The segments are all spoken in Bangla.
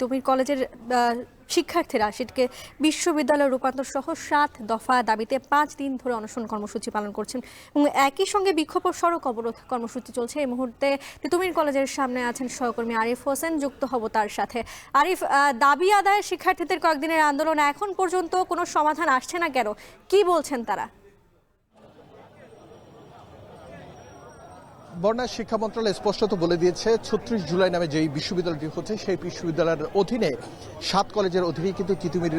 তিতুমির কলেজের শিক্ষার্থীরা সেটিকে বিশ্ববিদ্যালয়ে রূপান্তর সহ 7 দফা দাবিতে 5 দিন ধরে অনশন কর্মসূচি পালন করছেন এবং একই সঙ্গে বিক্ষোভ ও সড়ক অবরোধ কর্মসূচি চলছে। এই মুহূর্তে তিতুমির কলেজের সামনে আছেন সহকর্মী আরিফ হোসেন, যুক্ত হব তার সাথে। আরিফ, দাবি আদায়ের শিক্ষার্থীদের কয়েকদিনের আন্দোলন এখন পর্যন্ত কোনো সমাধান আসছে না কেন, কি বলছেন তারা? বর্ণা শিক্ষা মন্ত্রণালয় স্পষ্টত বলে দিয়েছে ৩৬ জুলাই নামে যেই বিশ্ববিদ্যালয়টি হচ্ছে সেই বিশ্ববিদ্যালয়ের অধীনে 7 কলেজের অধীনে কিন্তু তিতুমির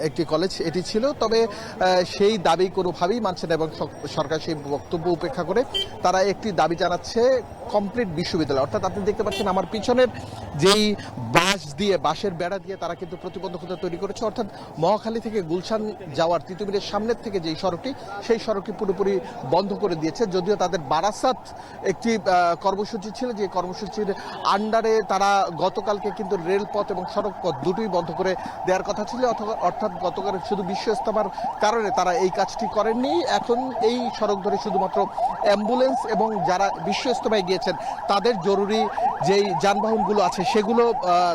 একটি কলেজ এটি ছিল। তবে সেই দাবি কোনোভাবেই মানছে না এবং সরকার সেই বক্তব্য উপেক্ষা করে তারা একটি দাবি জানাচ্ছে কমপ্লিট বিশ্ববিদ্যালয়। অর্থাৎ আপনি দেখতে পাচ্ছেন আমার পিছনের যেই বাঁশের বেড়া দিয়ে তারা কিন্তু প্রতিবন্ধকতা তৈরি করেছে, অর্থাৎ মহাখালী থেকে গুলশান যাওয়ার তিতুমিরের সামনের থেকে যেই সড়কটি সেই সড়কটি পুরোপুরি বন্ধ করে দিয়েছে। যদিও তাদের বারাসাত একটি কর্মসূচি ছিল, যে কর্মসূচির আন্ডারে তারা গতকালকে কিন্তু রেলপথ এবং সড়ক পথ দুটোই বন্ধ করে দেওয়ার কথা ছিল, অর্থাৎ গতকাল শুধু বিশ্ব ইজতেমার কারণে তারা এই কাজটি করেননি। এখন এই সড়ক ধরে শুধুমাত্র অ্যাম্বুলেন্স এবং যারা বিশ্ব ইজতেমায় গিয়েছেন তাদের জরুরি যেই যানবাহনগুলো আছে সেগুলো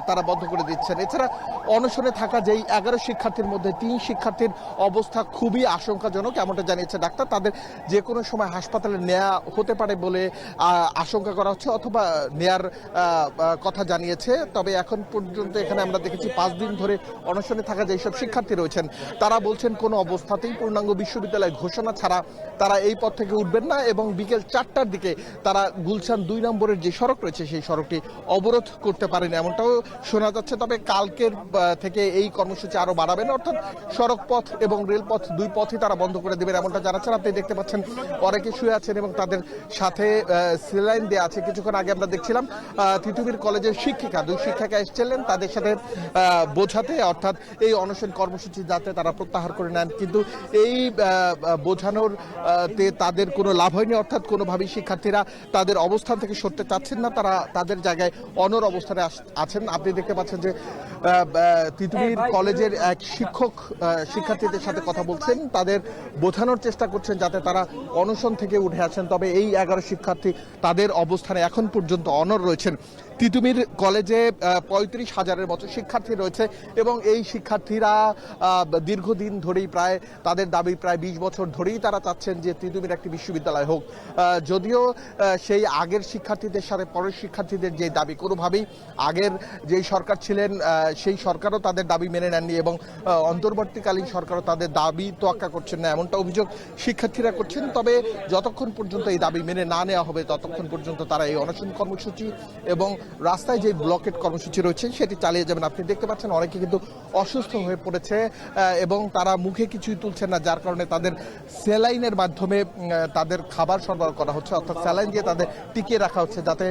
তারা বন্ধ করে দিচ্ছেন। এছাড়া অনশনে থাকা যেই 11 শিক্ষার্থীর মধ্যে 3 শিক্ষার্থীর অবস্থা খুবই আশঙ্কাজনক, এমনটা জানিয়েছে ডাক্তার। তাদের যে কোনো সময় হাসপাতালে নেওয়া হতে পারে বলে আশঙ্কা করা হচ্ছে অথবা নেয়ার কথা জানিয়েছে। তবে এখন পর্যন্ত এখানে আমরা দেখেছি 5 দিন ধরে অনশনে থাকা যেসব শিক্ষার্থী রয়েছেন তারা বলছেন কোনো অবস্থাতেই পূর্ণাঙ্গ বিশ্ববিদ্যালয় ঘোষণা ছাড়া তারা এই পথ থেকে উঠবেন না এবং বিকেল 4টার দিকে তারা গুলশান 2 নম্বরের যে সড়ক রয়েছে সেই সড়কটি অবরোধ করতে পারেন এমনটাও শোনা যাচ্ছে। তবে কালকের থেকে এই কর্মসূচি আরো বাড়াবেন, অর্থাৎ সড়ক পথ এবং রেলপথ দুই পথই তারা বন্ধ করে দেবেন এমনটা জানাচ্ছেন। আপনি দেখতে পাচ্ছেন অনেকে শুয়ে আছেন এবং তাদের সাথে সেলাইন দেওয়া আছে। কিছুক্ষণ আগে আমরা দেখছিলাম তিতুমির কলেজের দুই শিক্ষিকা এসেছিলেন তাদের সাথে বোঝাতে, অর্থাৎ এই অনশন কর্মসূচি যাতে তারা প্রত্যাহার করে নেন, কিন্তু এই বোঝানোর তাদের কোনো লাভ হয়নি। অর্থাৎ কোনোভাবেই শিক্ষার্থীরা তাদের অবস্থান থেকে সরতে চাচ্ছেন না, তারা তাদের জায়গায় অনড় অবস্থানে আছেন। আপনি দেখতে পাচ্ছেন যে তিতুমির কলেজের এক শিক্ষক শিক্ষার্থীদের সাথে কথা বলছেন, তাদের বোঝানোর চেষ্টা করছেন যাতে তারা অনশন থেকে উঠে আসেন। তবে এই 11 শিক্ষার্থী তাদের অবস্থানে এখন পর্যন্ত অনড় রয়েছেন। তিতুমির কলেজে 35,000-এর মতো শিক্ষার্থী রয়েছে এবং এই শিক্ষার্থীরা দীর্ঘদিন ধরেই তাদের দাবি প্রায় 20 বছর ধরেই তারা চাচ্ছেন যে তিতুমির একটি বিশ্ববিদ্যালয় হোক। যদিও সেই আগের শিক্ষার্থীদের সাথে পরের শিক্ষার্থীদের যে দাবি কোনোভাবেই আগের যেই সরকার ছিলেন সেই সরকারও তাদের দাবি মেনে নেননি এবং অন্তর্বর্তীকালীন সরকারও তাদের দাবি তোয়াক্কা করছেন না এমনটা অভিযোগ শিক্ষার্থীরা করছেন। তবে যতক্ষণ পর্যন্ত এই দাবি মেনে না নেওয়া হবে ততক্ষণ পর্যন্ত তারা এই অনশন কর্মসূচি এবং রাস্তায় যে ব্লকেট কর্মসূচি রয়েছে সেটি চালিয়ে যাবেন। আপনি দেখতে পাচ্ছেন অনেকে কিন্তু অসুস্থ হয়ে পড়েছে এবং তারা মুখে কিছুই তুলছেন না, যার কারণে তাদের স্যালাইনের মাধ্যমে তাদের খাবার সরবরাহ করা হচ্ছে, অর্থাৎ স্যালাইন দিয়ে তাদের টিকিয়ে রাখা হচ্ছে যাতে।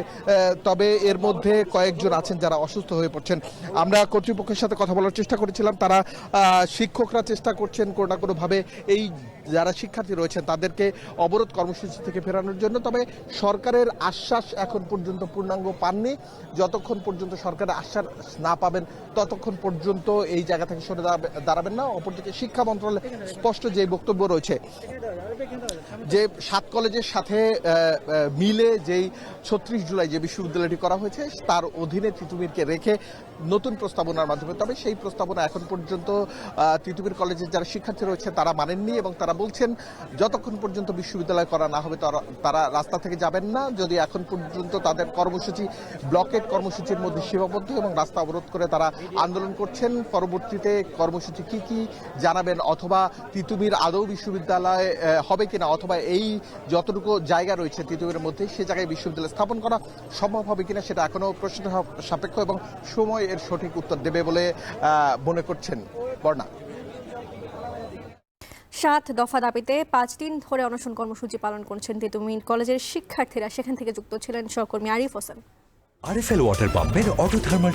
তবে এর মধ্যে কয়েকজন আছেন যারা অসুস্থ হয়ে পড়ছেন। আমরা কর্তৃপক্ষের সাথে কথা বলার চেষ্টা করেছিলাম, তারা শিক্ষকরা চেষ্টা করছেন কোনো না কোনোভাবে এই যারা শিক্ষার্থী রয়েছেন তাদেরকে অবরোধ কর্মসূচি থেকে ফেরানোর জন্য। তবে সরকারের আশ্বাস এখন পর্যন্ত পূর্ণাঙ্গ পাননি। যতক্ষণ পর্যন্ত সরকারের আশ্বাস না পাবেন ততক্ষণ পর্যন্ত এই জায়গা থেকে সরে দাঁড়াবেন না। অপরদিকে শিক্ষা মন্ত্রণালয় স্পষ্ট যে বক্তব্য রয়েছে যে 7 কলেজের সাথে মিলে যেই 36 জুলাই যে বিশ্ববিদ্যালয়টি করা হয়েছে তার অধীনে তিতুমিরকে রেখে নতুন প্রস্তাবনার মাধ্যমে, তবে সেই প্রস্তাবনা এখন পর্যন্ত তিতুমির কলেজের যারা শিক্ষার্থী রয়েছে তারা মানেননি এবং তারা বলছেন যতক্ষণ পর্যন্ত বিশ্ববিদ্যালয় করা না হবে তারা রাস্তা থেকে যাবেন না। যদি এখন পর্যন্ত তাদের কর্মসূচি ব্লকেট কর্মসূচির মধ্যে সীমাবদ্ধ এবং রাস্তা অবরোধ করে তারা আন্দোলন করছেন। পরবর্তীতে কর্মসূচি কি জানাবেন অথবা তিতুমির আদৌ বিশ্ববিদ্যালয় হবে কিনা অথবা এই যতটুকু জায়গা রয়েছে তিতুমিরের মধ্যে সে জায়গায় বিশ্ববিদ্যালয় স্থাপন করা সম্ভব হবে কিনা সেটা এখনো প্রশ্ন সাপেক্ষ এবং সময় এর সঠিক উত্তর দেবে বলে মনে করছেন। বর্ণা, 7 দফা দাবিতে 5 দিন ধরে অনশন কর্মসূচি পালন করছেন তিতুমির কলেজের শিক্ষার্থীরা। সেখান থেকে যুক্ত ছিলেন সহকর্মী আরিফ হোসেন। আরএফএল ওয়াটার পাম্পের অটো থার্মাল